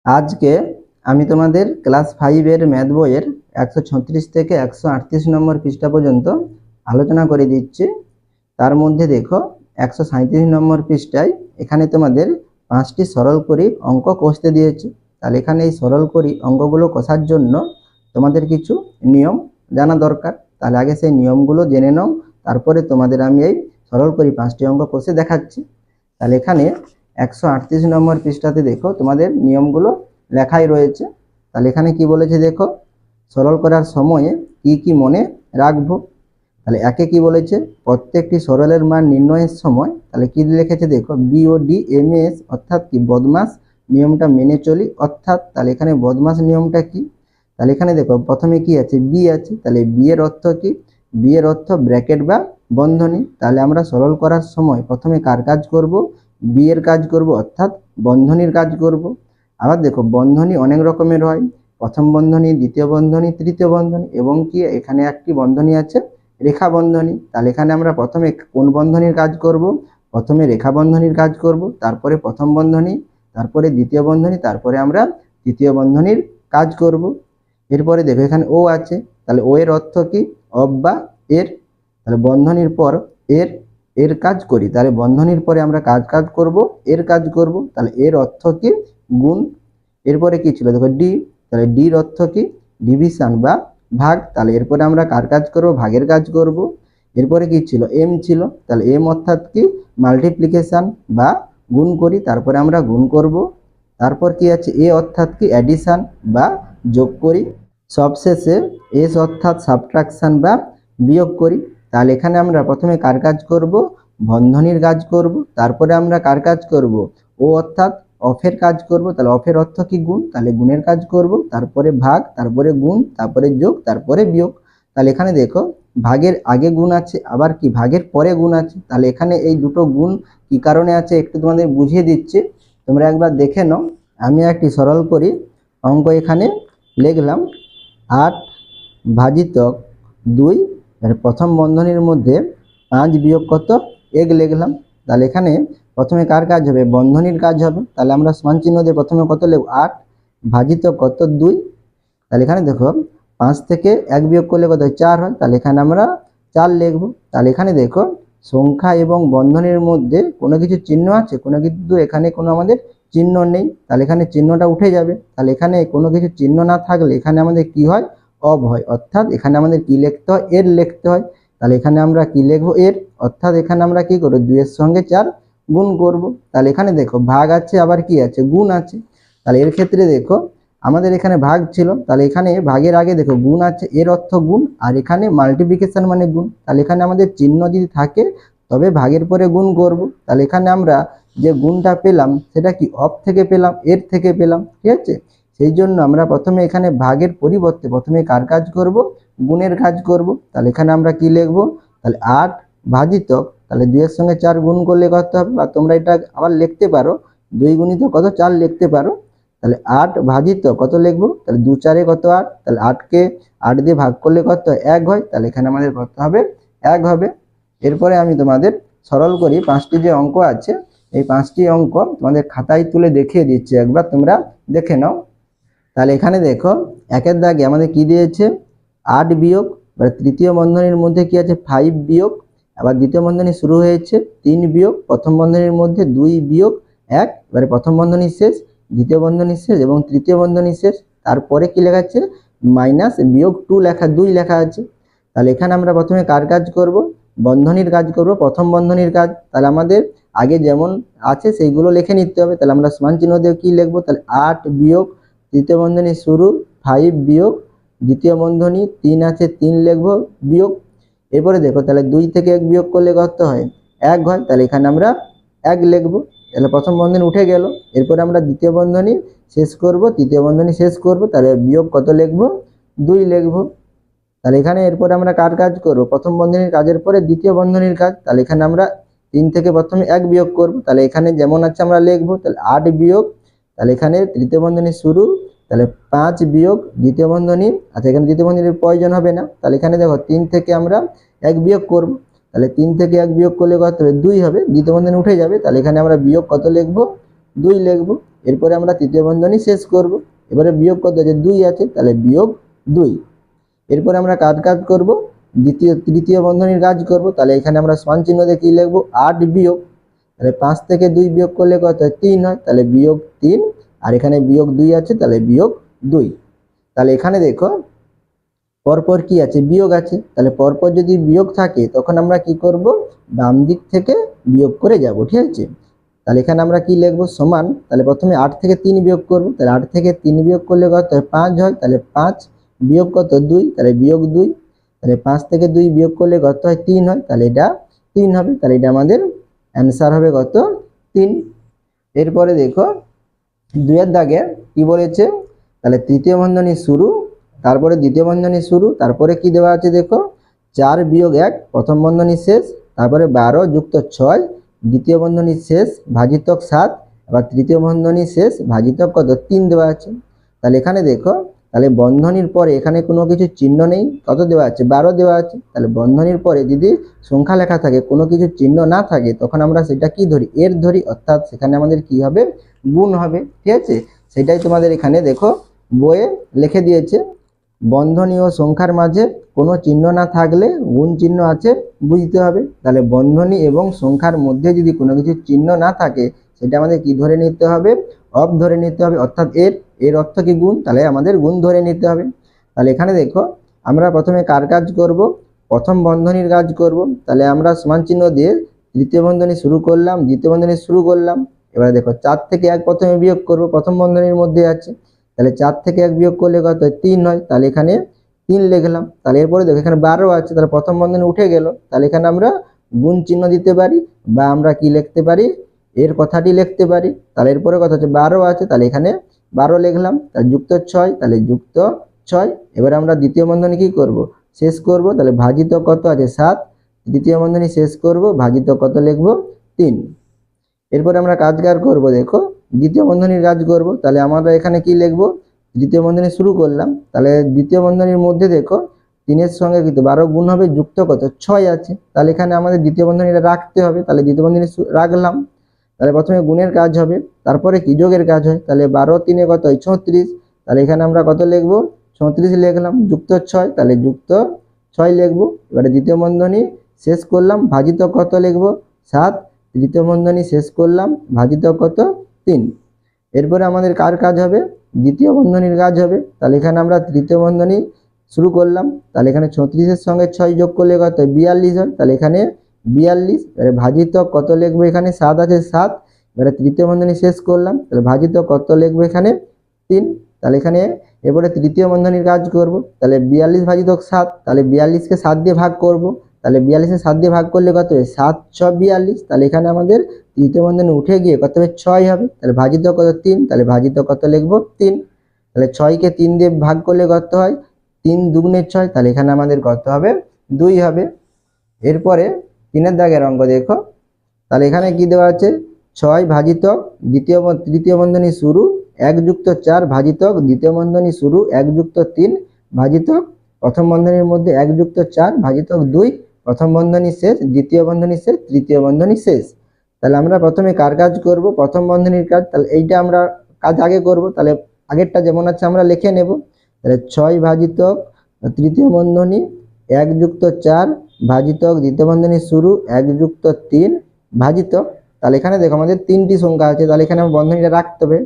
আজকে আমি তোমাদের ক্লাস 5-এর ম্যাথ বইয়ের 136 থেকে 138 নম্বর পৃষ্ঠা পর্যন্ত আলোচনা করে দিচ্ছি। তার মধ্যে দেখো 137 নম্বর পৃষ্ঠায় এখানে তোমাদের 5টি সরলকরী অঙ্ক কষতে দিয়েছে। তাহলে এখানে এই সরলকরী অঙ্কগুলো কষার জন্য তোমাদের কিছু নিয়ম জানা দরকার। তাহলে আগে সেই নিয়মগুলো জেনে নাও, তারপরে তোমাদের আমি এই সরলকরী 5টি অঙ্ক কষে দেখাচ্ছি। তাহলে এখানে 138 নম্বর পৃষ্ঠাতে দেখো তোমাদের নিয়মগুলো লেখাই রয়েছে। তাহলে এখানে কি বলেছে দেখো, সরল করার সময়ে কি কি মনে রাখবো। তাহলে একে কি বলেছে, প্রত্যেকটি সরলের মান নির্ণয়ের সময় তাহলে কি লিখেছে দেখো, BODMAS অর্থাৎ কি বদমাস নিয়মটা মেনে চলি। অর্থাৎ তাহলে এখানে বদমাস নিয়মটা কি, তাহলে এখানে দেখো প্রথমে কি আছে, বি আছে। তাহলে বি এর অর্থ কি, বি এর অর্থ ব্র্যাকেট বা বন্ধনী। তাহলে আমরা সরল করার সময় প্রথমে কার কাজ করব, বি এর কাজ করব, অর্থাৎ বন্ধনীর কাজ করব। আবার দেখো বন্ধনী অনেক রকমের হয়, প্রথম বন্ধনী, দ্বিতীয় বন্ধনী, তৃতীয় বন্ধনী, এবং কি এখানে একটি বন্ধনী আছে রেখা বন্ধনী। তাহলে এখানে আমরা প্রথমে কোন বন্ধনীর কাজ করব, প্রথমে রেখা বন্ধনীর কাজ করব, তারপরে প্রথম বন্ধনী, তারপরে দ্বিতীয় বন্ধনী, তারপরে আমরা তৃতীয় বন্ধনীর কাজ করব। এরপরে দেখো এখানে ও আছে। তাহলে ও এর অর্থ কি, অফ বা এর। তাহলে বন্ধনীর পর এর, এর কাজ করি। তাহলে বন্ধনীর পরে আমরা কাজ করব, এর কাজ করব। তাহলে এর অর্থ কি, গুণ। এরপরে কি ছিল দেখো ডি। তাহলে ডির অর্থ কি, ডিভিশন বা ভাগ। তাহলে এরপরে আমরা কার কাজ করব, ভাগের কাজ করব। এরপরে কি ছিল, এম ছিল। তাহলে এম অর্থাৎ কি, মাল্টিপ্লিকেশন বা গুণ করি, তারপরে আমরা গুণ করব। তারপর কি আছে, এ অর্থাৎ কি, অ্যাডিশন বা যোগ করি। সবশেষে এস অর্থাৎ সাবট্রাকশন বা বিয়োগ করি। তাহলে এখানে আমরা প্রথমে কার কাজ করব, বন্ধনীর কাজ করব। তারপরে আমরা কার কাজ করব, ও অর্থাৎ অফের কাজ করব। তাহলে অফের অর্থ কি, গুণ। তাহলে গুণের কাজ করব, তারপরে ভাগ, তারপরে গুণ, তারপরে যোগ, তারপরে বিয়োগ। তাহলে এখানে দেখো ভাগের আগে গুণ আছে, আবার কি ভাগের পরে গুণ আছে। তাহলে এখানে এই দুটো গুণ কি কারণে আছে একটু তোমাদের বুঝিয়ে দিচ্ছি, তোমরা একবার দেখে নাও। আমি একটি সরল করি অঙ্ক এখানে লিখলাম, 8 ভাজিতক 2, প্রথম বন্ধনীর মধ্যে 5 বিয়োগ কত, 1 লিখলাম। তাহলে এখানে প্রথমে কার কাজ হবে, বন্ধনীর কাজ হবে। তাহলে আমরা সমান চিহ্ন দিয়ে প্রথমে কত লিখব, 8 ভাজিতক কত 2। তাহলে এখানে দেখো 5 থেকে 1 বিয়োগ করলে কত হয়, 4 হয়। তাহলে এখানে আমরা 4 লিখব। তাহলে এখানে দেখো সংখ্যা এবং বন্ধনীর মধ্যে কোনো কিছু চিহ্ন আছে, কোনো কিন্তু এখানে কোনো আমাদের চিহ্ন নেই। তাহলে এখানে চিহ্নটা উঠে যাবে। তাহলে এখানে কোনো কিছু চিহ্ন না থাকলে এখানে আমাদের কি হয়, অব হয়। অর্থাৎ এখানে আমাদের কি লিখতে হয়, এর লিখতে হয়। তাহলে এখানে আমরা কি লিখবো, এর। অর্থাৎ এখানে আমরা কি করব, 2 এর সঙ্গে 4 গুণ করব। তাহলে এখানে দেখো ভাগ আছে, আবার কি আছে, গুণ আছে। তাহলে এর ক্ষেত্রে দেখো আমাদের এখানে ভাগ ছিল, তাহলে এখানে ভাগের আগে দেখো গুণ আছে, এর অর্থ গুণ, আর এখানে মাল্টিপ্লিকেশন মানে গুণ। তাহলে এখানে আমাদের চিহ্ন যদি থাকে তবে ভাগের পরে গুণ করব। তাহলে এখানে আমরা যে গুণটা পেলাম সেটা কি, অফ থেকে পেলাম, এর থেকে পেলাম, ঠিক আছে। সেই জন্য আমরা প্রথমে এখানে ভাগের পরিবর্তে প্রথমে কার কাজ করব, গুণের কাজ করব। তাহলে এখানে আমরা কি লিখব, তাহলে 8 ভাজিতক, তাহলে 2 এর সঙ্গে 4 গুণ করলে কত হবে, বা তোমরা এটা আবার লিখতে পারো 2 গুণিত কত, 4 লিখতে পারো। তাহলে 8 ভাজিত কত লিখবো, তাহলে 2 4 কত 8। তাহলে 8কে 8 দিয়ে ভাগ করলে কত, 1 হয়। তাহলে এখানে আমাদের কত হবে, 1 হবে। এরপরে আমি তোমাদের সরল করি 5টি যে অঙ্ক আছে, এই 5টি অঙ্ক তোমাদের খাতায় তুলে দেখিয়ে দিচ্ছি, একবার তোমরা দেখে নাও। তাহলে এখানে দেখো একের দাগে আমাদের কি দিয়েছে, 8 বিয়োগ, এবার তৃতীয় বন্ধনীর মধ্যে কি আছে, 5 বিয়োগ, আবার দ্বিতীয় বন্ধনী শুরু হয়েছে 3 বিয়োগ, প্রথম বন্ধনীর মধ্যে 2 বিয়োগ 1, এবারে প্রথম বন্ধনী শেষ, দ্বিতীয় বন্ধনী শেষ এবং তৃতীয় বন্ধনী শেষ। তারপরে কি লেখা আছে, মাইনাস বিয়োগ 2 লেখা, 2 লেখা আছে। তাহলে এখানে আমরা প্রথমে কার কাজ করব, বন্ধনীর কাজ করব, প্রথম বন্ধনীর কাজ। তাহলে আমাদের আগে যেমন আছে সেইগুলো লিখে নিতে হবে। তাহলে আমরা সমান চিহ্ন দিয়ে কি লিখবো, তাহলে 8 বিয়োগ, তৃতীয় বন্ধনী শুরু 5 বিয়োগ, দ্বিতীয় বন্ধনী 3 আছে 3 লিখবো বিয়োগ। এরপরে দেখো তাহলে 2 থেকে 1 বিয়োগ করলে কত হয়, 1 হয়। তাহলে এখানে আমরা 1 লিখবো। তাহলে প্রথম বন্ধনী উঠে গেল। এরপরে আমরা দ্বিতীয় বন্ধনী শেষ করব, তৃতীয় বন্ধনী শেষ করব। তাহলে বিয়োগ কত লিখবো, 2 লিখবো। তাহলে এখানে এরপরে আমরা কার কাজ করব, প্রথম বন্ধনীর কাজের পরে দ্বিতীয় বন্ধনীর কাজ। তাহলে এখানে আমরা 3 থেকে প্রথমে 1 বিয়োগ করব। তাহলে এখানে যেমন আছে আমরা লিখবো, তাহলে 8 বিয়োগ, তাহলে এখানে তৃতীয় বন্ধনী শুরু, তাহলে 5 বিয়োগ দ্বিতীয় বন্ধনী, আচ্ছা এখানে দ্বিতীয় বন্ধনীর প্রয়োজন হবে না। তাহলে এখানে দেখো 3 থেকে আমরা 1 বিয়োগ করব। তাহলে 3 থেকে 1 বিয়োগ করলে কত হবে, 2 হবে, দ্বিতীয় বন্ধনী উঠে যাবে। তাহলে এখানে আমরা বিয়োগ কত লিখবো, 2 লিখবো। এরপরে আমরা তৃতীয় বন্ধনী শেষ করব। এবারে বিয়োগ কত আছে, 2 আছে, তাহলে বিয়োগ 2। এরপরে আমরা কাজ করব, তৃতীয় বন্ধনীর কাজ করব। তাহলে এখানে আমরা সমান চিহ্ন দিয়ে কি লিখব, 8 বিয়োগ, তাহলে 5 থেকে 2 বিয়োগ করলে কত হয়, 3 হয়, তাহলে বিয়োগ 3। আর এখানে বিয়োগ 2 আছে, তাহলে বিয়োগ 2। তাহলে এখানে দেখো পরপর কি আছে, বিয়োগ আছে। তাহলে পরপর যদি বিয়োগ থাকে তখন আমরা কি করব, বাম দিক থেকে বিয়োগ করে যাব, ঠিক আছে। তাহলে এখানে আমরা কি লিখব, সমান, তাহলে প্রথমে 8 থেকে 3 বিয়োগ করব। তাহলে 8 থেকে 3 বিয়োগ করলে কত হয়, 5 হয়, তাহলে 5 বিয়োগ কত, 2, তাহলে বিয়োগ 2। তাহলে 5 থেকে 2 বিয়োগ করলে কত হয়, 3 হয়, তাহলে এটা 3 হবে। তাহলে এটা আমাদের অ্যান্সার হবে কত, 3। এরপরে দেখো 2 এর দাগে কি বলেছে, তাহলে তৃতীয় বন্ধনী শুরু, তারপরে দ্বিতীয় বন্ধনী শুরু, তারপরে কি দেওয়া আছে দেখো, 4 বিয়োগ 1 প্রথম বন্ধনী শেষ, তারপরে 12 যুক্ত 6 দ্বিতীয় বন্ধনী শেষ ভাজিতক 7, আবার তৃতীয় বন্ধনী শেষ ভাজিতক কত, 3 দেওয়া আছে। তাহলে এখানে দেখো, তাহলে বন্ধনীর পরে এখানে কোনো কিছু চিহ্ন নেই, কত দেওয়া আছে, 12 দেওয়া আছে। তাহলে বন্ধনীর পরে যদি সংখ্যা লেখা থাকে, কোনো কিছু চিহ্ন না থাকে, তখন আমরা সেটা কি ধরি, এর ধরি, অর্থাৎ সেখানে আমাদের কি হবে, গুণ হবে, ঠিক আছে। সেটাই তোমাদের এখানে দেখো বইয়ে লিখে দিয়েছে, বন্ধনী ও সংখ্যার মাঝে কোনো চিহ্ন না থাকলে গুণ চিহ্ন আছে বুঝতে হবে। তাহলে বন্ধনী এবং সংখ্যার মধ্যে যদি কোনো কিছু চিহ্ন না থাকে, সেটা আমাদের কি ধরে নিতে হবে, অফ ধরে নিতে হবে, অর্থাৎ এর অর্থ কি, গুণ, তাহলে আমাদের গুণ ধরে নিতে হবে। তাহলে এখানে দেখো আমরা প্রথমে কার কাজ করব, প্রথম বন্ধনীর কাজ করব। তাহলে আমরা সমান চিহ্ন দিয়ে তৃতীয় বন্ধনী শুরু করলাম, দ্বিতীয় বন্ধনী শুরু করলাম। এবারে দেখো 4 থেকে 1 প্রথমে বিয়োগ করব, প্রথম বন্ধনীর মধ্যে আছে, তাহলে 4 থেকে 1 বিয়োগ করলে কত হয়, 3 হয়, তাহলে এখানে 3 লিখলাম। তাহলে এরপরে দেখো এখানে 12 আছে, তাহলে প্রথম বন্ধনী উঠে গেল, তাহলে এখানে আমরা গুণ চিহ্ন দিতে পারি, বা আমরা কি লিখতে পারি, এর কথাটি লিখতে পারি। তাহলে এরপরে কথা হচ্ছে 12 আছে, তাহলে এখানে 12 লিখলাম, তাহলে যুক্ত 6, তাহলে যুক্ত 6। এবারে আমরা দ্বিতীয় বন্ধনী কি করব, শেষ করব। তাহলে ভাজিত কত আছে, 7, দ্বিতীয় বন্ধনী শেষ করব, ভাজিত কত লিখব, 3। এরপরে আমরা কাজ করব, দেখো দ্বিতীয় বন্ধনীর কাজ করব। তাহলে আমরা এখানে কি লিখব, দ্বিতীয় বন্ধনী শুরু করলাম, তাহলে দ্বিতীয় বন্ধনীর মধ্যে দেখো 3 এর সঙ্গে কিন্তু 12 গুণ হবে, যুক্ত কত, 6 আছে, তাহলে এখানে আমাদের দ্বিতীয় বন্ধনীটা রাখতে হবে। তাহলে দ্বিতীয় বন্ধনী রাখলাম। তাহলে প্রথমে গুণের কাজ হবে, তারপরে কি যোগের কাজ হয়। তাহলে 12 3 কত হয়, 36, তাহলে এখানে আমরা কত লিখব, 36 লিখলাম, যুক্ত 6, তাহলে যুক্ত 6 লিখব। এবারে দ্বিতীয় বন্ধনী শেষ করলাম, ভাজিত কত লিখব, 7, তৃতীয় বন্ধনী শেষ করলাম, ভাজিত কত, 3। এরপরে আমাদের কার কাজ হবে, দ্বিতীয় বন্ধনীর কাজ হবে। তাহলে এখানে আমরা তৃতীয় বন্ধনী শুরু করলাম, তাহলে এখানে 36-এর সঙ্গে 6 যোগ করলে কত, 42 হয়, তাহলে এখানে 42। এবারে ভাজিত কত লিখবো, এখানে 7 আছে, 7। এবারে তৃতীয় বন্ধনী শেষ করলাম, তাহলে ভাজিত কত লিখবো, এখানে 3। তাহলে এখানে এবারে তৃতীয় বন্ধনীর কাজ করব। তাহলে 42 ভাজিত 7, তাহলে 42কে 7 দিয়ে ভাগ করব। তাহলে 42-কে 7 দিয়ে ভাগ করলে কত হবে, 7 6 42। তাহলে এখানে আমাদের তৃতীয় বন্ধনী উঠে গিয়ে কত হবে, 6 হবে, তাহলে ভাজিত কত, 3, তাহলে ভাজিত কত লিখবো, 3। তাহলে 6কে 3 দিয়ে ভাগ করলে কত হয়, 3 দুগুণে 6, তাহলে এখানে আমাদের কত হবে, 2 হবে। এরপরে 3 এর দাগের অঙ্ক দেখো, তাহলে এখানে কি দেওয়া আছে, 6 ভাজিতক তৃতীয় বন্ধনী শুরু 1 যুক্ত 4 ভাজিতক দ্বিতীয় বন্ধনী শুরু 1 যুক্ত 3 ভাজিতক প্রথম বন্ধনীর মধ্যে 1 যুক্ত 4 ভাজিতক 2 প্রথম বন্ধনী শেষ, দ্বিতীয় বন্ধনী শেষ, তৃতীয় বন্ধনী শেষ। তাহলে আমরা প্রথমে কার কাজ করব, প্রথম বন্ধনীর কাজ। তাহলে এইটা আমরা কাজ আগে করব, তাহলে আগেরটা যেমন আছে আমরা লিখে নেব। তাহলে 6 ভাজিতক তৃতীয় বন্ধনী 1 যুক্ত 4 ভাজিতক দ্বিতীয় বন্ধনী শুরু 1 যুক্ত 3 ভাজিতক। তাহলে এখানে দেখো আমাদের 3টি সংখ্যা আছে, তাহলে এখানে বন্ধনীটা রাখতে হবে।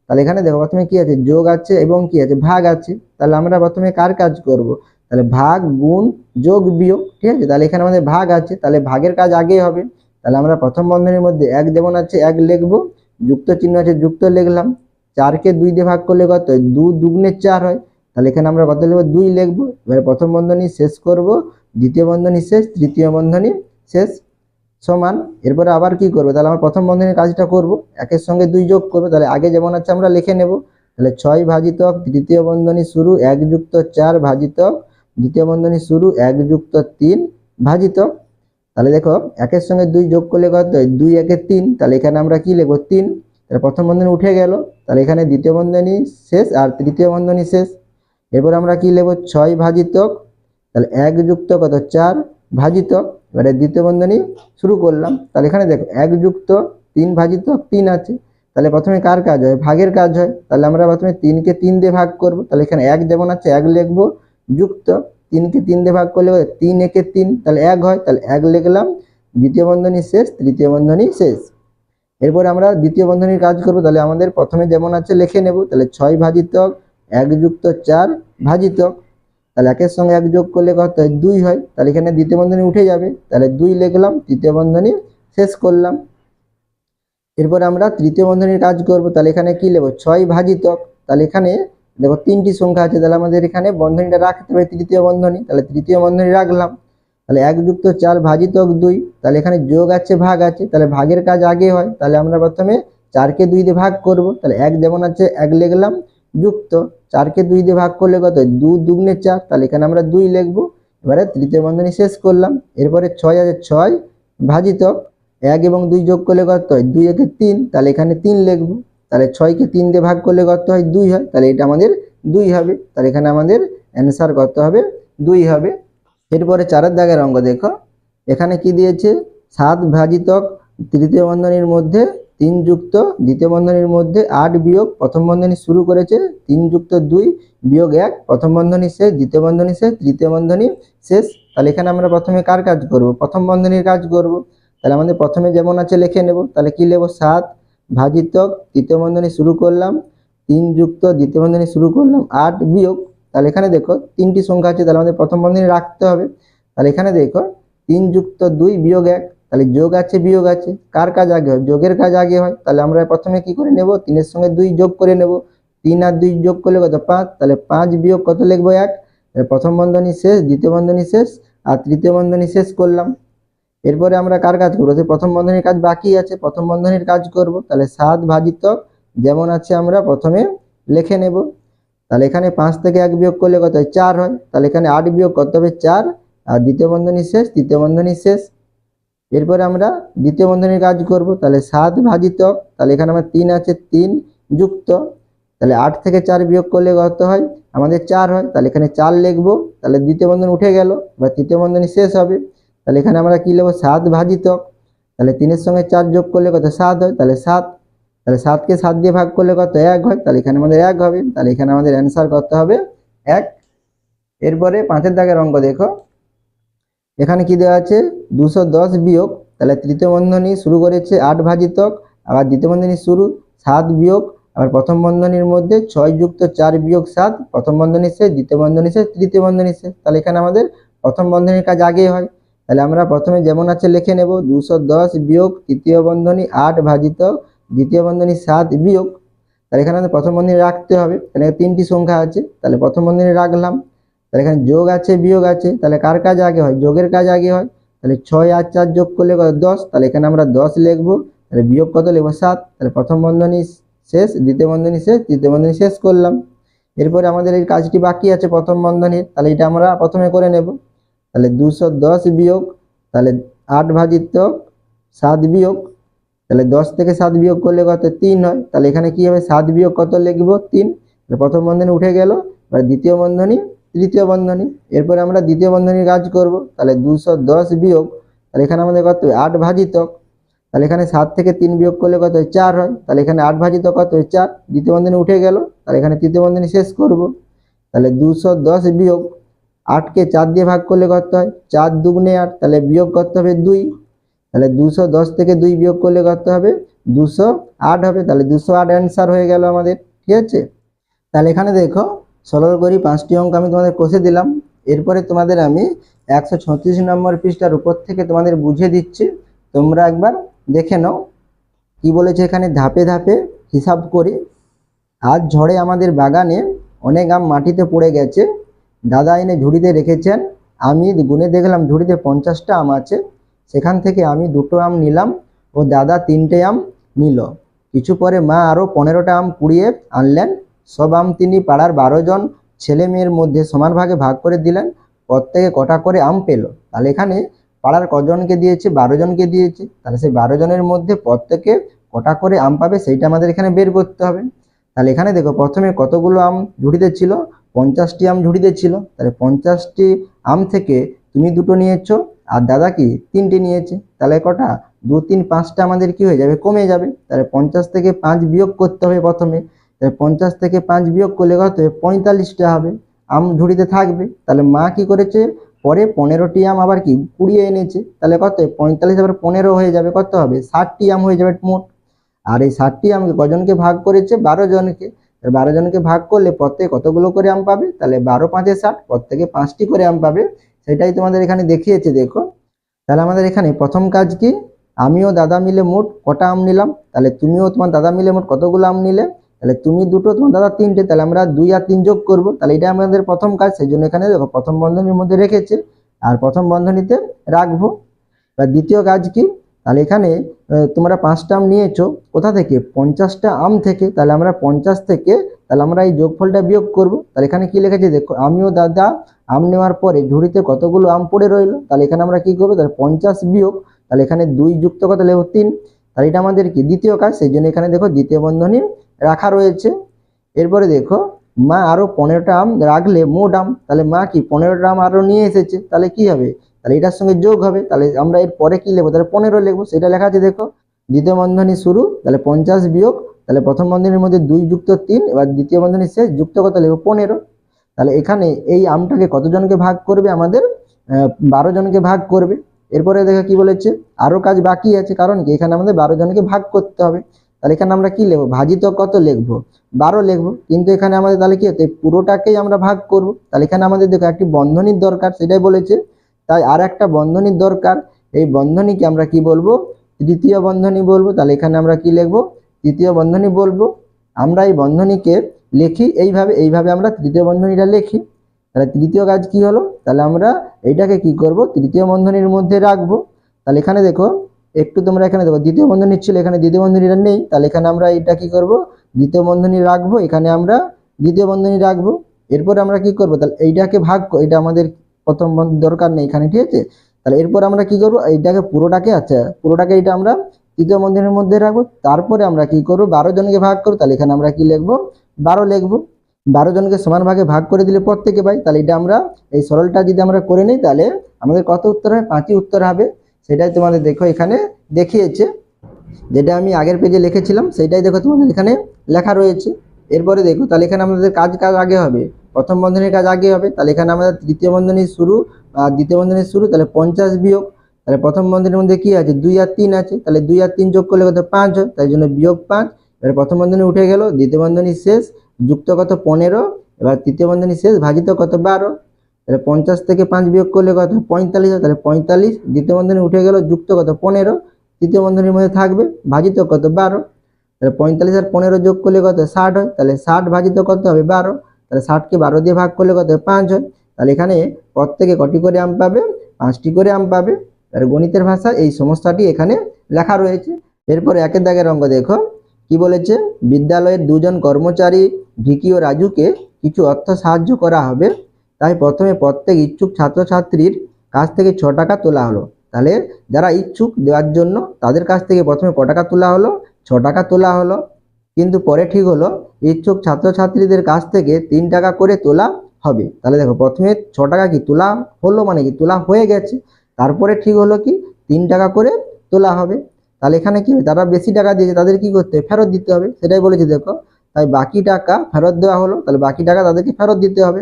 তাহলে এখানে দেখো প্রথমে কি আছে, যোগ আছে এবং কি আছে, ভাগ আছে। তাহলে আমরা প্রথমে কার কাজ করব, তাহলে ভাগ গুণ যোগ বিয়োগ, ঠিক আছে। তাহলে এখানে আমাদের ভাগ আছে, তাহলে ভাগের কাজ আগে হবে। তাহলে আমরা প্রথম বন্ধনীর মধ্যে 1 যেমন আছে 1 লিখব, যুক্ত চিহ্ন আছে যুক্ত লিখলাম। 4কে 2 দিয়ে ভাগ করলে কত হয়, 2 দুগুণে 4 হয়, তাহলে এখানে আমরা কত লিখব, 2 লিখব। এবারে প্রথম বন্ধনী শেষ করব, দ্বিতীয় বন্ধনী শেষ, তৃতীয় বন্ধনী শেষ, সমান। এরপরে আবার কি করব, তাহলে আমরা প্রথম বন্ধনীর কাজটা করব, 1-এর সঙ্গে 2 যোগ করব। তাহলে আগে যেমন আছে আমরা লিখে নেব। তাহলে 6 ভাজিতক তৃতীয় বন্ধনী শুরু 1 যুক্ত 4 ভাজিতক দ্বিতীয় বন্ধনী শুরু 1 যুক্ত 3 ভাজিতক। তাহলে দেখো 1-এর সঙ্গে 2 যোগ করলে কত হয়, 2 1 3। তাহলে এখানে আমরা কি লিখব, 3। তাহলে প্রথম বন্ধনী উঠে গেল, তাহলে এখানে দ্বিতীয় বন্ধনী শেষ আর তৃতীয় বন্ধনী শেষ। এরপর আমরা কি লিখব, 6 ভাজিতক, তাহলে 1 যুক্ত কত 4 ভাজিতক, এবারে দ্বিতীয় বন্ধনী শুরু করলাম। তাহলে এখানে দেখো 1 যুক্ত 3 ভাজিতক 3 আছে, তাহলে প্রথমে কার কাজ হয়, ভাগের কাজ হয়। তাহলে আমরা প্রথমে 3কে 3 দিয়ে ভাগ করব। তাহলে এখানে 1 যেমন আছে 1 লিখবো, যুক্ত 3কে 3 দিয়ে ভাগ করলে 3 একে 3, তাহলে 1 হয়, তাহলে 1 লিখলাম, দ্বিতীয় বন্ধনী শেষ, তৃতীয় বন্ধনী শেষ। এরপর আমরা দ্বিতীয় বন্ধনীর কাজ করব। তাহলে আমাদের প্রথমে যেমন আছে লিখে নেব। তাহলে 6 ভাজিতক 1 যুক্ত 4 ভাজিতক, তাহলে 1 এর সঙ্গে 1 যোগ করলে কত হয়, 2 হয়। তাহলে এখানে দ্বিতীয় বন্ধনী উঠে যাবে, তাহলে 2 লিখলাম, তৃতীয় বন্ধনী শেষ করলাম। এরপর আমরা তৃতীয় বন্ধনীর কাজ করব। তাহলে এখানে কি লিখব, 6 ভাজিতক, তাহলে এখানে দেখো 3টি সংখ্যা আছে, তাহলে আমাদের এখানে বন্ধনীটা রাখতে হবে তৃতীয় বন্ধনী। তাহলে তৃতীয় বন্ধনী রাখলাম। তাহলে 1 যুক্ত 4 ভাজিতক 2, তাহলে এখানে যোগ আছে ভাগ আছে, তাহলে ভাগের কাজ আগে হয়। তাহলে আমরা প্রথমে 4কে 2 দিয়ে ভাগ করব। তাহলে 1 যেমন আছে 1 লিখলাম, যুক্ত 4কে 2 দিয়ে ভাগ করলে কত হয়, 2 দুগুণে 4, তাহলে এখানে আমরা 2 লিখব। এবারে তৃতীয় বন্ধনী শেষ করলাম। এরপরে 6 আছে 6 ভাজিতক 1 এবং 2 যোগ করলে কত হয়, 2 একে 3, তাহলে এখানে 3 লিখব। তাহলে 6কে 3 দিয়ে ভাগ করলে কত হয়, 2 হয়, তাহলে এটা আমাদের 2 হবে। তাহলে এখানে আমাদের অ্যান্সার কত হবে, 2 হবে। এরপরে 4এর দাগের অঙ্ক দেখো, এখানে কি দিয়েছে, 7 ভাজিতক তৃতীয় বন্ধনীর মধ্যে 3 যুক্ত দ্বিতীয় বন্ধনীর মধ্যে 8 বিয়োগ প্রথম বন্ধনী শুরু করেছে 3 যুক্ত 2 বিয়োগ 1, প্রথম বন্ধনী শেষ, দ্বিতীয় বন্ধনী শেষ, তৃতীয় বন্ধনী শেষ। তাহলে এখানে আমরা প্রথমে কার কাজ করব, প্রথম বন্ধনীর কাজ করব। তাহলে আমাদের প্রথমে যেমন আছে লিখে নেব। তাহলে কি লিখব, 7 ভাজিতক তৃতীয় বন্ধনী শুরু করলাম 3 যুক্ত দ্বিতীয় বন্ধনী শুরু করলাম 8 বিয়োগ, তাহলে এখানে দেখো 3টি সংখ্যা আছে, তাহলে আমাদের প্রথম বন্ধনী রাখতে হবে। তাহলে এখানে দেখো 3 যুক্ত 2 বিয়োগ 1, তাহলে যোগ আছে বিয়োগ আছে, কার কাজ আগে হয়, যোগের কাজ আগে হয়। তাহলে আমরা প্রথমে কি করে নেব, 3 এর সঙ্গে 2 যোগ করে নেব। 3 আর 2 যোগ করলে কত, 5, তাহলে 5 বিয়োগ কত লিখবো, 1। প্রথম বন্ধনী শেষ, দ্বিতীয় বন্ধনী শেষ, আর তৃতীয় বন্ধনী শেষ করলাম। এরপরে আমরা কার কাজ করবো, প্রথম বন্ধনীর কাজ বাকি আছে, প্রথম বন্ধনীর কাজ করব। তাহলে 7 ভাজিতক যেমন আছে আমরা প্রথমে লিখে নেব। তাহলে এখানে 5 থেকে 1 বিয়োগ করলে কত হয়, 4 হয়। তাহলে এখানে 8 বিয়োগ করতে হবে 4, আর দ্বিতীয় বন্ধনী শেষ, তৃতীয় বন্ধনী শেষ। এরপরে আমরা দ্বিতীয় বন্ধনীর কাজ করব। তাহলে 7 ভাজিতক, তাহলে এখানে আমার 3 আছে 3 যুক্ত, তাহলে 8 থেকে 4 বিয়োগ করলে কত হয়, আমাদের 4 হয়। তাহলে এখানে 4 লিখবো, তাহলে দ্বিতীয় বন্ধনী উঠে গেল, এবার তৃতীয় বন্ধনী শেষ হবে। তাহলে এখানে আমরা কি লিখবো, 7 ভাজিতক, তাহলে 3 এর সঙ্গে 4 যোগ করলে কত, 7 হয়, তাহলে 7। তাহলে 7কে 7 দিয়ে ভাগ করলে কত, 1 হয়, তাহলে এখানে আমাদের 1 হবে। তাহলে এখানে আমাদের অ্যান্সার কত হবে, 1। এরপরে 5এর দাগের অঙ্ক দেখো, এখানে কি দেওয়া আছে, 210 বিয়োগ, তাহলে তৃতীয় বন্ধনী শুরু করেছে 8 ভাজিতক, আবার দ্বিতীয় বন্ধনী শুরু 7 বিয়োগ, আবার প্রথম বন্ধনীর মধ্যে 6 যুক্ত 4 বিয়োগ 7, প্রথম বন্ধনী শেষ, দ্বিতীয় বন্ধনী শেষ, তৃতীয় বন্ধনী শেষ। তাহলে এখানে আমাদের প্রথম বন্ধনীর কাজ আগে হয়। তাহলে আমরা প্রথমে যেমন আছে লিখে নেব, 210 বিয়োগ তৃতীয় বন্ধনী 8 ভাজিতক দ্বিতীয় বন্ধনী 7 বিয়োগ, তাহলে এখানে আমাদের প্রথম বন্ধনী রাখতে হবে। তাহলে 3টি সংখ্যা আছে, তাহলে প্রথম বন্ধনী রাখলাম। তাহলে এখানে যোগ আছে বিয়োগ আছে, তাহলে কার কাজ আগে হয়, যোগের কাজ আগে হয়। তাহলে 6 আর 4 যোগ করলে কত, 10, তাহলে এখানে আমরা 10 লিখবো। তাহলে বিয়োগ কত লিখবো, 7। তাহলে প্রথম বন্ধনী শেষ, দ্বিতীয় বন্ধনী শেষ, তৃতীয় বন্ধনী শেষ করলাম। এরপরে আমাদের এই কাজটি বাকি আছে প্রথম বন্ধনীর, তাহলে এটা আমরা প্রথমে করে নেব। তাহলে 210 বিয়োগ, তাহলে 8 ভাজিতক 7 বিয়োগ, তাহলে 10 থেকে 7 বিয়োগ করলে কত, 3 হয়। তাহলে এখানে কি হবে, 7 বিয়োগ কত লিখবো, 3। তাহলে প্রথম বন্ধনী উঠে গেল, এবার দ্বিতীয় বন্ধনী, তৃতীয় বন্ধনী। এরপরে আমরা দ্বিতীয় বন্ধনীর কাজ করব। তাহলে 210 বিয়োগ, তাহলে এখানে আমাদের কত, 8 ভাজিতক, তাহলে এখানে 7 থেকে 3 বিয়োগ করলে কত হয়, 4 হয়। তাহলে এখানে 8 ভাজিতক কত হয়, 4, দ্বিতীয় বন্ধনী উঠে গেল, তাহলে এখানে তৃতীয় বন্ধনী শেষ করব। তাহলে 210 বিয়োগ 8কে 4 দিয়ে ভাগ করলে কত হয়, 4 দুগুণে 8, তাহলে বিয়োগ করতে হবে 2। তাহলে 210 থেকে 2 বিয়োগ করলে কত হবে, 208 হবে। তাহলে 208 অ্যান্সার হয়ে গেল আমাদের, ঠিক আছে। তাহলে এখানে দেখো, সরল করি 5টি অঙ্ক আমি তোমাদের কষে দিলাম। এরপরে তোমাদের আমি 136 নম্বর পৃষ্ঠার উপর থেকে তোমাদের বুঝিয়ে দিচ্ছি, তোমরা একবার দেখে নাও কি বলেছে এখানে। ধাপে ধাপে হিসাব করি। আজ ঝড়ে আমাদের বাগানে অনেক আম মাটিতে পড়ে গেছে, দাদা এনে ঝুড়িতে রেখেছেন। আমি গুনে দেখলাম ঝুড়িতে 50টা আম আছে। সেখান থেকে আমি 2টো আম নিলাম ও দাদা 3টে আম নিল। কিছু পরে মা আরও 15টা আম কুড়িয়ে আনলেন। সব আম তিনি পাড়ার 12 জন ছেলে মেয়ের মধ্যে সমান ভাগে ভাগ করে দিলেন। প্রত্যেকে কটা করে আম পেল। তাহলে এখানে পাড়ার কজনকে দিয়েছে, 12 জনকে দিয়েছে। তাহলে সেই 12 জনের মধ্যে প্রত্যেকে কটা করে আম পাবে সেইটা আমাদের এখানে বের করতে হবে। তাহলে এখানে দেখো, প্রথমে কতগুলো আম ঝুড়িতে ছিল, 50টি আম ঝুড়িতে ছিল। তাহলে 50টি আম থেকে তুমি 2টো নিয়েছো আর দাদা কি 3টে নিয়েছে। তাহলে কটা, 2 3 5টা আমাদের কি হয়ে যাবে, কমে যাবে। তাহলে 50 থেকে 5 বিয়োগ করতে হবে প্রথমে। তাহলে 50 থেকে 5 বিয়োগ করলে কত হবে, 45টা হবে আম ঝুড়িতে থাকবে। তাহলে মা কি করেছে, পরে 15টি আম আবার কি কুড়িয়ে এনেছে। তাহলে কত, 45 আবার 15 হয়ে যাবে, কত হবে, 60টি আম হয়ে যাবে মোট। আর এই 60টি আমকে কজনকে ভাগ করেছে, 12 জনকে। 12 জনকে ভাগ করলে প্রত্যেকে কতগুলো করে আম পাবে, তাহলে 12 5 60, প্রত্যেকে 5টি করে আম পাবে। সেটাই তোমাদের এখানে দেখিয়েছে দেখো। তাহলে আমাদের এখানে প্রথম কাজ কি, আমি ও দাদা মিলে মোট কটা আম নিলাম, তাহলে তুমিও তোমার দাদা মিলে মোট কতগুলো আম নিলে, তাহলে তুমি দুটো, তোমার দাদা তিনটে, তাহলে আমরা 2 আর 3 যোগ করব। তাহলে এটা আমাদের প্রথম কাজ, সেই জন্য এখানে দেখো প্রথম বন্ধনীর মধ্যে রেখেছে আর প্রথম বন্ধনীতে রাখবো। এবার দ্বিতীয় কাজ কি, তাহলে এখানে তোমরা 5টা আম নিয়েছো কোথা থেকে, 50টা আম থেকে। তাহলে আমরা 50 থেকে, তাহলে আমরা এই যোগফলটা বিয়োগ করব। তাহলে এখানে কি লিখেছে দেখো, আমি ও দাদা আম নেওয়ার পরে ঝুড়িতে কতগুলো আম পড়ে রইলো। তাহলে এখানে আমরা কি করবো, তাহলে 50 বিয়োগ, তাহলে এখানে 2 যুক্ত কত লিখবো, 3। তাহলে এটা আমাদের কি দ্বিতীয় কাজ, সেই জন্য এখানে দেখো দ্বিতীয় বন্ধনী রাখা রয়েছে। এরপরে দেখো, মা আরো 15টা আম রাখলে মোট আম, তাহলে মা কি 15টা আম আরো নিয়ে এসেছে, তাহলে কি হবে, তাহলে এটার সঙ্গে যোগ হবে। তাহলে আমরা এর পরে কি লিখবো, তাহলে 15 লিখবো, সেটা লেখা আছে দেখো। দ্বিতীয় বন্ধনী শুরু, তাহলে 50 বিয়োগ, তাহলে প্রথম বন্ধনীর মধ্যে 2 যুক্ত 3, এবার দ্বিতীয় বন্ধনী শেষ, যুক্ত কত লিখবো, 15। তাহলে এখানে এই আমটাকে কতজনকে ভাগ করবে, আমাদের 12 জনকে ভাগ করবে। এরপরে দেখো কি বলেছে, আরো কাজ বাকি আছে, কারণ কি এখানে আমাদের 12 জনকে ভাগ করতে হবে। তাহলে এখানে আমরা কি লিখবো, ভাজিত কত লিখবো, 12 লিখবো। কিন্তু এখানে আমাদের তাহলে কি হচ্ছে, পুরোটাকেই আমরা ভাগ করব। তাহলে এখানে আমাদের দেখো একটি বন্ধনীর দরকার, সেটাই বলেছে। তাই আর একটা বন্ধনীর দরকার, এই বন্ধনীকে আমরা কি বলবো, তৃতীয় বন্ধনী বলবো। তাহলে এখানে আমরা কি লিখবো, তৃতীয় বন্ধনী বলবো। আমরা এই বন্ধনীকে লিখি এইভাবে আমরা তৃতীয় বন্ধনীটা লিখি। তাহলে তৃতীয় কাজ কি হলো, তাহলে আমরা এইটাকে কি করব, তৃতীয় বন্ধনীর মধ্যে রাখবো। তাহলে এখানে দেখো একটু, তোমরা এখানে দেখো দ্বিতীয় বন্ধনী ছিল, এখানে দ্বিতীয় বন্ধনীটা নেই। তাহলে এখানে আমরা এটা কি করব, দ্বিতীয় বন্ধনী রাখবো, এখানে আমরা দ্বিতীয় বন্ধনী রাখবো। এরপর আমরা কি করব, তাহলে এইটাকে ভাগ, এটা আমাদের প্রথম দরকার নেই এখানে, ঠিক আছে। তাহলে এরপর আমরা কি করব, এইটাকে পুরোটাকে, আচ্ছা পুরোটাকে এটা আমরা তৃতীয় বন্ধনীর মধ্যে রাখবো। তারপরে আমরা কি করব, 12 জনকে ভাগ করব। তাহলে এখানে আমরা কি লিখবো, 12 লিখবো। 12 জনকে সমান ভাগে ভাগ করে দিলে প্রত্যেকে পাই। তাহলে এটা আমরা এই সরলটা যদি আমরা করে নিই, তাহলে আমাদের কত উত্তর হবে, 5ই উত্তর হবে। সেটাই তোমাদের দেখো এখানে দেখিয়েছে, যেটা আমি আগের পেজে লিখেছিলাম সেটাই দেখো তোমাদের এখানে লেখা রয়েছে। এরপরে দেখো, তাহলে এখানে আমাদের কাজ আগে হবে, প্রথম বন্ধনীর কাজ আগে হবে। তাহলে এখানে আমাদের তৃতীয় বন্ধনীর শুরু আর দ্বিতীয় বন্ধনীর শুরু, তাহলে 50 বিয়োগ, তাহলে প্রথম বন্ধনীর মধ্যে কি আছে, 2 আর 3 আছে। তাহলে 2 আর 3 যোগ করলে কত, 5 হয়, তাই জন্য বিয়োগ 5। এবার প্রথম বন্ধনী উঠে গেল, দ্বিতীয় বন্ধনী শেষ, যুক্ত কত, 15। এবার তৃতীয় বন্ধনী শেষ, ভাজিত কত, 12। তাহলে 50 থেকে 5 বিয়োগ করলে কত, 45 হয়, তাহলে 45। দ্বিতীয় বন্ধনী উঠে গেল, যুক্ত কত, 15। তৃতীয় বন্ধনীর মধ্যে থাকবে, ভাজিত কত, 12। তাহলে 45 আর 15 যোগ করলে কত, 60 হয়, তাহলে 60 ভাজিত কত হবে, 12। তাহলে 60কে 12 দিয়ে ভাগ করলে কত, 5 হয়। তাহলে এখানে প্রত্যেকে কটি করে আম পাবে, 5টি করে আম পাবে। আর গণিতের ভাষা এই সমস্যাটি এখানে লেখা রয়েছে। এরপর একের দাগের অঙ্ক দেখো কি বলেছে, বিদ্যালয়ের 2 জন কর্মচারী ভিকি ও রাজুকে কিছু অর্থ সাহায্য করা হবে, তাই প্রথমে প্রত্যেক ইচ্ছুক ছাত্রছাত্রীর কাছ থেকে 6 টাকা তোলা হলো। তাহলে যারা ইচ্ছুক দেওয়ার জন্য তাদের কাছ থেকে প্রথমে ক টাকা তোলা হলো, 6 টাকা তোলা হলো। কিন্তু পরে ঠিক হলো ইচ্ছুক ছাত্রছাত্রীদের কাছ থেকে 3 টাকা করে তোলা হবে। তাহলে দেখো প্রথমে 6 টাকা কি তোলা হলো, মানে কি তোলা হয়ে গেছে, তারপরে ঠিক হলো কি 3 টাকা করে তোলা হবে। তাহলে এখানে কি, তারা বেশি টাকা দিয়েছে, তাদের কি করতে হবে, ফেরত দিতে হবে, সেটাই বলেছি দেখো। তাই বাকি টাকা ফেরত দেওয়া হলো, তাহলে বাকি টাকা তাদেরকে ফেরত দিতে হবে।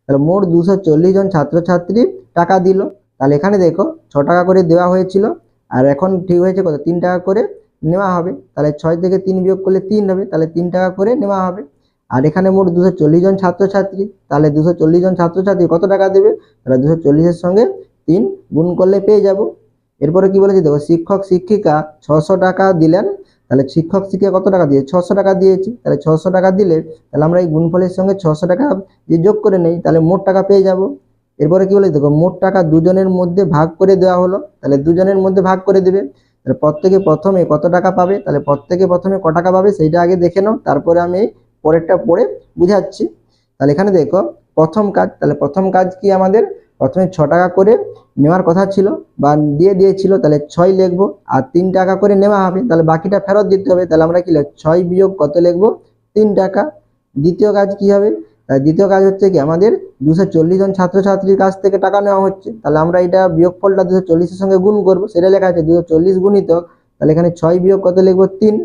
তাহলে মোট 240 জন ছাত্রছাত্রী টাকা দিল। তাহলে এখানে দেখো 6 টাকা করে দেওয়া হয়েছিল, আর এখন ঠিক হয়েছে কত, 3 টাকা করে নেওয়া হবে। তাহলে 6 থেকে 3 বিয়োগ করলে 3 হবে, তাহলে 3 টাকা করে নেওয়া হবে। আর এখানে মোট 240 জন ছাত্রছাত্রী, তাহলে 240 জন ছাত্রছাত্রী কত টাকা দেবে, তাহলে 240-এর সঙ্গে 3 গুণ করলে পেয়ে যাব। এরপরে কি বলেছে দেখো, শিক্ষক শিক্ষিকা 600 টাকা দিলেন। তাহলে শিক্ষক শিক্ষিকা কত টাকা দিয়ে, 600 টাকা দিয়েছে। তাহলে 600 টাকা দিলে, তাহলে আমরা এই গুণফলের সঙ্গে 600 টাকা যে যোগ করে নেই, তাহলে মোট টাকা পেয়ে যাব। এরপরে কি বলেছে দেখো, মোট টাকা দুজনের মধ্যে ভাগ করে দেওয়া হলো। তাহলে দুজনের মধ্যে ভাগ করে দেবে। তাহলে প্রত্যেকে প্রথমে কত টাকা পাবে, তাহলে প্রত্যেকে প্রথমে ক টাকা পাবে সেইটা আগে দেখে নাও, তারপরে আমি পরেরটা পড়ে বুঝাচ্ছি। তাহলে এখানে দেখো প্রথম কাজ, তাহলে প্রথম কাজ কি আমাদের, প্রথমে 6 টাকা করে নেওয়ার কথা ছিল বা দিয়েছিল, তাহলে 6 লিখবো। আর 3 টাকা করে নেওয়া হবে, তাহলে বাকিটা ফেরত দিতে হবে। তাহলে আমরা কি লিখব, 6 বিয়োগ কত লিখবো, 3 টাকা। দ্বিতীয় কাজ কি হবে, তাই দ্বিতীয় কাজ হচ্ছে কি আমাদের 240 জন ছাত্রছাত্রীর কাছ থেকে টাকা নেওয়া হচ্ছে, তাহলে আমরা এটা বিয়োগফলটা 240 এর সঙ্গে গুণ করব, সেটা লেখা আছে 240 গুণিতক, তাহলে এখানে 6 বিয়োগ কত লিখবো 3।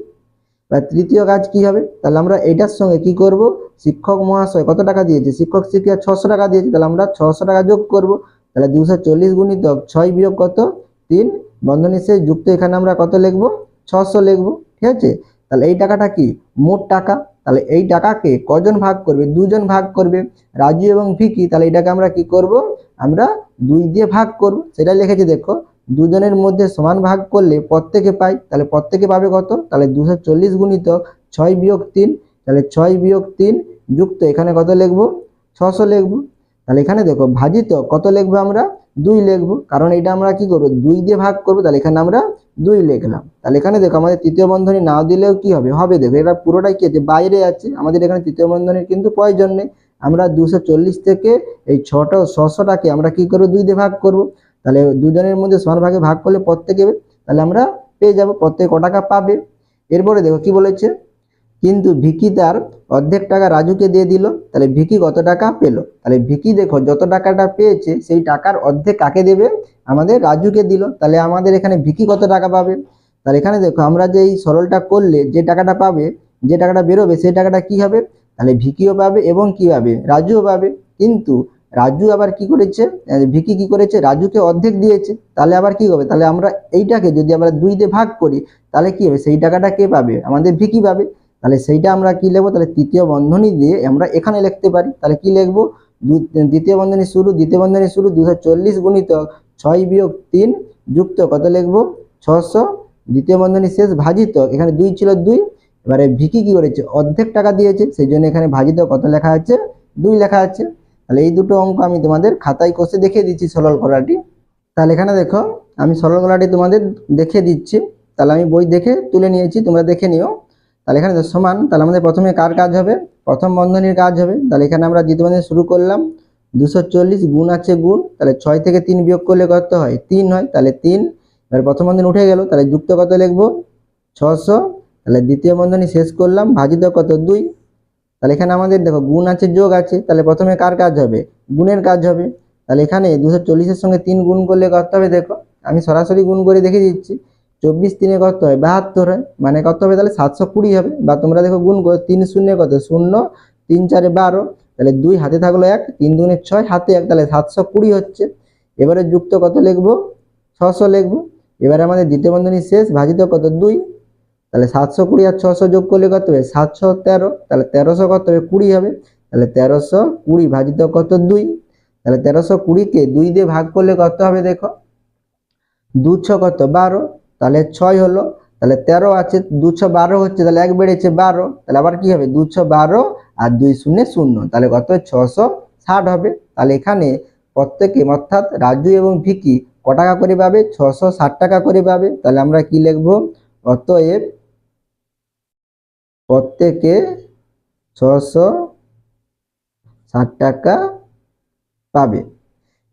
বা তৃতীয় কাজ কি হবে, তাহলে আমরা এটার সঙ্গে কি করব, শিক্ষক মহাশয় কত টাকা দিয়েছে, শিক্ষক শিক্ষিকা 600 টাকা দিয়েছে, তাহলে আমরা 600 টাকা যোগ করব, তাহলে 240 গুণিতক 6 বিয়োগ কত 3 বন্ধনী শেষ যুক্ত, এখানে আমরা কত লিখবো 600 লিখবো। ঠিক আছে, তাহলে এই টাকাটা কি মোট টাকা, তাহলে এই টাকাকে কজন ভাগ করবে, দুজন ভাগ করবে, রাজু এবং ভিকি, তাহলে এটাকে আমরা কি করব, আমরা 2 দিয়ে ভাগ করব, সেটা লিখেছি দেখো, দুজনের মধ্যে সমান ভাগ করলে প্রত্যেকে পাই, তাহলে প্রত্যেকে পাবে কত, তাহলে 240 গুণিতক 6 বিয়োগ 3, তাহলে 6 বিয়োগ 3 যুক্ত এখানে কত লিখবো 600 লিখবো। তাহলে এখানে দেখো ভাজিত কত লিখবো আমরা 2 লিখবো, কারণ এটা আমরা কি করবো 2 দিয়ে ভাগ করবো, তাহলে এখানে আমরা 2 লিখলাম। তাহলে এখানে দেখো আমাদের তৃতীয় বন্ধনী নাও দিলেও কি হবে, হবে দেখো এটা পুরোটাই কি আছে বাইরে আছে, আমাদের এখানে তৃতীয় বন্ধনীর কিন্তু প্রয়োজন নেই। আমরা 240 থেকে এই 600টাকে আমরা কি করবো 2 দিয়ে ভাগ করবো, তাহলে দুজনের মধ্যে সমান ভাগে ভাগ করলে প্রত্যেকে, তাহলে আমরা পেয়ে যাব প্রত্যেকে ক টাকা পাবে। এরপরে দেখো কি বলেছে, কিন্তু ভিকি তার অর্ধেক টাকা রাজুকে দিয়ে দিল, তাহলে ভিকি কত টাকা পেলো, তাহলে ভিকি দেখো যত টাকাটা পেয়েছে সেই টাকার অর্ধেক কাকে দেবে, আমাদের রাজুকে দিল, তাহলে আমাদের এখানে ভিকি কত টাকা পাবে। তাহলে এখানে দেখো আমরা যে এই সরলটা করলে যে টাকাটা পাবে, যে টাকাটা বেরোবে সেই টাকাটা কি হবে, তাহলে ভিকিও পাবে এবং কি পাবে রাজুও পাবে। কিন্তু রাজু আবার কি করেছে, ভিকি কি করেছে রাজুকে অর্ধেক দিয়েছে, তাহলে আবার কি হবে, তাহলে আমরা এইটাকে যদি আমরা 2 দিয়ে ভাগ করি তাহলে কি হবে, সেই টাকাটা কে পাবে, আমাদের ভিকি পাবে। তাহলে সেইটা আমরা কি লিখবো, তাহলে তৃতীয় বন্ধনী দিয়ে আমরা এখানে লিখতে পারি, তাহলে কি লিখবো দ্বিতীয় বন্ধনী শুরু, দ্বিতীয় বন্ধনী শুরু 240 গুণিতক 6 বিয়োগ 3 যুক্ত কত লিখবো 600, দ্বিতীয় বন্ধনী শেষ ভাজিত, এখানে 2 ছিল 2, এবারে ভিকি কি করেছে অর্ধেক টাকা দিয়েছে, সেই জন্য এখানে ভাজিত কত লেখা আছে 2 লেখা আছে। তাহলে এই দুটো অঙ্ক আমি তোমাদের খাতায় কষে দেখিয়ে দিচ্ছি সরল করাটি। তাহলে এখানে দেখো আমি সরল করাটি তোমাদের দেখিয়ে দিচ্ছি, তাহলে আমি বই দেখে তুলে নিয়েছি, তোমরা দেখে নিও। তাহলে এখানে সমান, তাহলে আমাদের প্রথমে কার কাজ হবে, প্রথম বন্ধনীর কাজ হবে, তাহলে এখানে আমরা দ্বিতীয় বন্ধনী শুরু করলাম, 240 গুণ আছে গুণ, তাহলে 6 থেকে 3 বিয়োগ করলে কত হয় 3 হয়, তাহলে 3, এবার প্রথম বন্ধনী উঠে গেল, তাহলে যুক্ত কত লিখবো 600, তাহলে দ্বিতীয় বন্ধনী শেষ করলাম ভাজিত কত 2, তাহলে এখানে আমাদের দেখো গুণ আছে যোগ আছে, তাহলে প্রথমে কার কাজ হবে গুণের কাজ হবে, তাহলে এখানে 240 এর সঙ্গে 3 গুণ করলে কত হবে, দেখো আমি সরাসরি গুণ করে দেখিয়ে দিচ্ছি, 24 3 কত হয় 72 হয়, মানে কত হবে তাহলে 720 হবে, বা তোমরা দেখো গুণ করো 3 শূন্য কত 0, 3 4 12, তাহলে 2 হাতে থাকলো 1, 3 2 6 হাতে 1, তাহলে 720 হচ্ছে। এবারে যুক্ত কত লিখবো 600 লিখবো, এবারে আমাদের দ্বিতীয় বন্ধনী শেষ ভাজিত কত 2, তাহলে 720 আর 600 যোগ করলে কত হবে 713, তাহলে 1300 কত হবে 20 হবে, তাহলে 1320 ভাজিত কত 2, তাহলে 1320 কে 2 দিয়ে ভাগ করলে কত হবে, দেখো 2 6 কত 12, তাহলে 6 হলো, তাহলে 13 আছে 2 6 12 হচ্ছে, তাহলে 1 বেড়েছে 12, তাহলে আবার কি হবে 2 6 12 আর 2 0 0, তাহলে কত 660 হবে। তাহলে এখানে প্রত্যেকে অর্থাৎ রাজু এবং ভিকি ক টাকা করে পাবে 660 টাকা করে পাবে, তাহলে আমরা কি লিখবো, অতএব প্রত্যেকে 660 টাকা পাবে।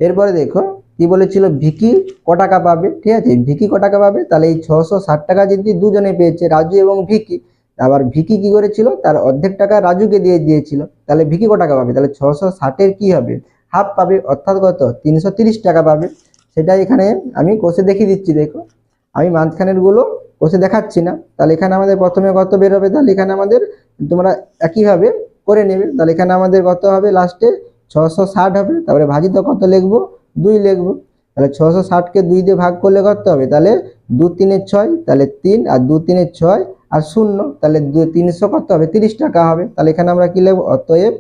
এরপরে দেখো কি বলেছিল ভিকি ক টাকা পাবে, ঠিক আছে ভিকি ক টাকা পাবে, তাহলে এই 660 টাকা যদি দুজনে পেয়েছে রাজু এবং ভিকি, আবার ভিকি কি করেছিল তার অর্ধেক টাকা রাজুকে দিয়ে দিয়েছিল, তাহলে ভিকি ক টাকা পাবে, তাহলে 660 এর কি হবে হাফ পাবে, অর্থাৎ কত 330 টাকা পাবে। সেটাই এখানে আমি কষে দেখিয়ে দিচ্ছি, দেখো আমি মাঝখানের গুলো কষে দেখাচ্ছি না। তাহলে এখানে আমাদের প্রথমে কত বের হবে, তাহলে এখানে আমাদের তোমরা একইভাবে করে নেবে, তাহলে এখানে আমাদের কত হবে লাস্টে 660 হবে, তারপরে ভাজিত কত লিখবো 2 লিখবো, তাহলে 660 কে 2 দিয়ে ভাগ করলে কত হবে, তাহলে 2 3 6, তাহলে 3 আর 2 3 6 আর 0, তাহলে 300 কত হবে 30 টাকা হবে। তাহলে এখানে আমরা কি লিখবো, অতএব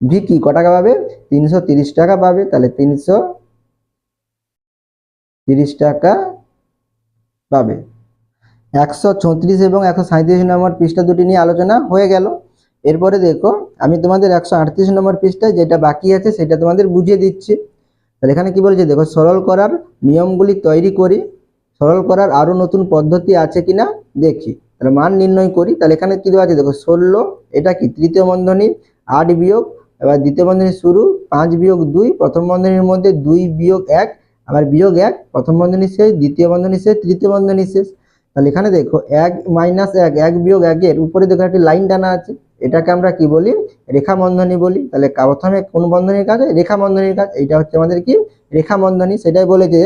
ভিকি ক টাকা পাবে 330 টাকা পাবে, তাহলে 330 টাকা পাবে। 136 এবং 137 নম্বর পৃষ্ঠা দুটি নিয়ে আলোচনা হয়ে গেল। এরপরে দেখো আমি তোমাদের 138 নম্বর পৃষ্ঠায় যেটা বাকি আছে সেটা তোমাদের বুঝিয়ে দিচ্ছি। তাহলে এখানে কি বলেছে দেখো, সরল করার নিয়মগুলি তৈরি করি, সরল করার আরো নতুন পদ্ধতি আছে কিনা দেখি, তাহলে মান নির্ণয় করি। তাহলে এখানে কি দেওয়া আছে দেখো 16, এটা কি তৃতীয় বন্ধনী 8 বিয়োগ, এবার দ্বিতীয় বন্ধনী শুরু 5 বিয়োগ 2, প্রথম বন্ধনীর মধ্যে 2 বিয়োগ 1, আবার বিয়োগ 1, প্রথম বন্ধনী শেষ, দ্বিতীয় বন্ধনী শেষ, তৃতীয় বন্ধনী শেষ। তাহলে এখানে দেখো 1 - 1, 1 বিয়োগ 1 এর উপরে দেখো একটা লাইন টানা আছে, এটাকে আমরা কি বলি, রেখা বন্ধনী বলি। তাহলে প্রথমে কোন বন্ধনীর কাজ হয়, রেখা বন্ধনীর কাজ। এইটা হচ্ছে আমাদের কি, রেখা বন্ধনী। সেটাই বলেছে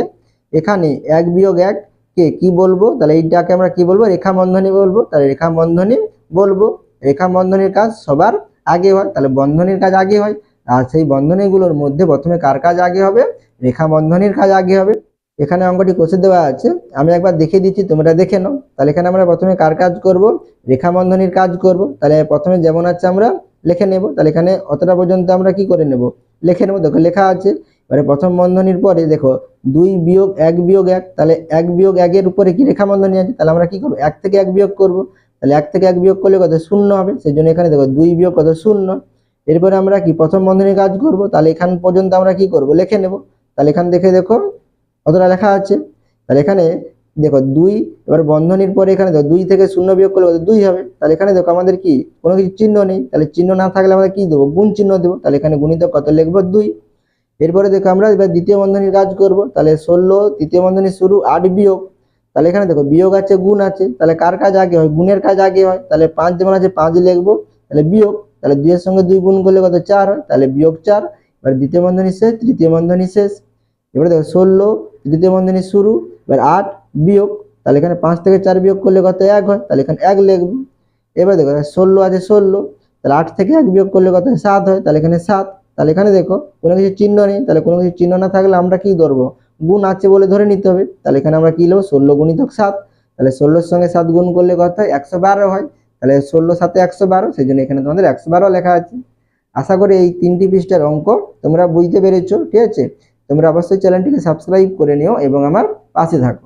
এখানে 1 বিয়োগ 1 কে কি বলবো, তাহলে এইটাকে আমরা কি বলবো, রেখা বন্ধনী বলবো। তাহলে রেখা বন্ধনী বলবো। রেখা বন্ধনীর কাজ সবার আগে হয়, তাহলে বন্ধনীর কাজ আগে হয়। আর সেই বন্ধনীগুলোর মধ্যে প্রথমে কার কাজ আগে হবে, রেখা বন্ধনীর কাজ আগে হবে। এখানে অঙ্কটি কষে দেওয়া আছে, আমি একবার দেখিয়ে দিচ্ছি, তোমরা দেখে নাও। তাহলে এখানে আমরা প্রথমে কার কাজ করব, রেখা বন্ধনীর কাজ করব। তাহলে প্রথমে যেমন আছে আমরা লিখে নেব। তাহলে এখানে অতটা পর্যন্ত আমরা কি করে নেব, লিখে নেব। দেখো লেখা আছে, এবারে প্রথম বন্ধনীর পরে দেখো 2 বিয়োগ 1 বিয়োগ 1, তাহলে 1 বিয়োগ 1 এর উপরে কি রেখা বন্ধনী আছে, তাহলে আমরা কি করব, 1 থেকে 1 বিয়োগ করব। তাহলে 1 থেকে 1 বিয়োগ করলে কত, 0 হবে। সেই জন্য এখানে দেখো 2 বিয়োগ কত, 0। এরপরে আমরা কি প্রথম বন্ধনীর কাজ করব। তাহলে এখান পর্যন্ত আমরা কি করব, লিখে নেব। তাহলে এখান দেখে দেখো অতটা লেখা আছে। তাহলে এখানে দেখো 2, এবার বন্ধনীর পরে এখানে দেখো 2 থেকে 0 বিয়োগ করলে কত, 2 হবে। তাহলে এখানে দেখো আমাদের কি কোনো কিছু চিহ্ন নেই, তাহলে চিহ্ন না থাকলে আমরা কি দেবো, গুণ চিহ্ন দেবো। তাহলে এখানে গুণিতক কত লিখবো, 2। এরপরে দেখো আমরা এবার দ্বিতীয় বন্ধনীর কাজ করব। তাহলে 16, তৃতীয় বন্ধনী শুরু, 8 বিয়োগ। তাহলে এখানে দেখো বিয়োগ আছে, গুণ আছে, তাহলে কার কাজ আগে হয়, গুণের কাজ আগে হয়। তাহলে 5 যেমন আছে 5 লিখবো, তাহলে বিয়োগ, তাহলে 2 এর সঙ্গে 2 গুণ করলে কত, 4 হয়। তাহলে বিয়োগ 4। এবার দ্বিতীয় বন্ধনী শেষ, তৃতীয় বন্ধনী শেষ। এবারে দেখো 16, তৃতীয় বন্ধনী শুরু, এবার 8 বিয়োগ, তাহলে এখানে 5 থেকে 4 বিয়োগ করলে কত, 1 হয়। তাহলে এখানে 1 লিখবো। এবার দেখো 16 আছে 16, তাহলে 8 থেকে 1 বিয়োগ করলে কত, 7 হয়। তাহলে এখানে 7। তাহলে এখানে দেখো কোনো কিছু চিহ্ন নেই, তাহলে কোনো কিছু চিহ্ন না থাকলে আমরা কি ধরবো, গুণ আছে বলে ধরে নিতে হবে। তাহলে এখানে আমরা কি নেবো, 16 গুণিতক 7। তাহলে 16 সঙ্গে 7 গুণ করলে কত হয়, 112 হয়। তাহলে 16 7 112, সেই জন্য এখানে তোমাদের 112 লেখা আছে। আশা করি এই 3টি পৃষ্ঠার অঙ্ক তোমরা বুঝতে পেরেছো। ঠিক আছে, তোমরা অবশ্যই চ্যানেলটিকে সাবস্ক্রাইব করে নিও এবং আমার পাশে থাকো।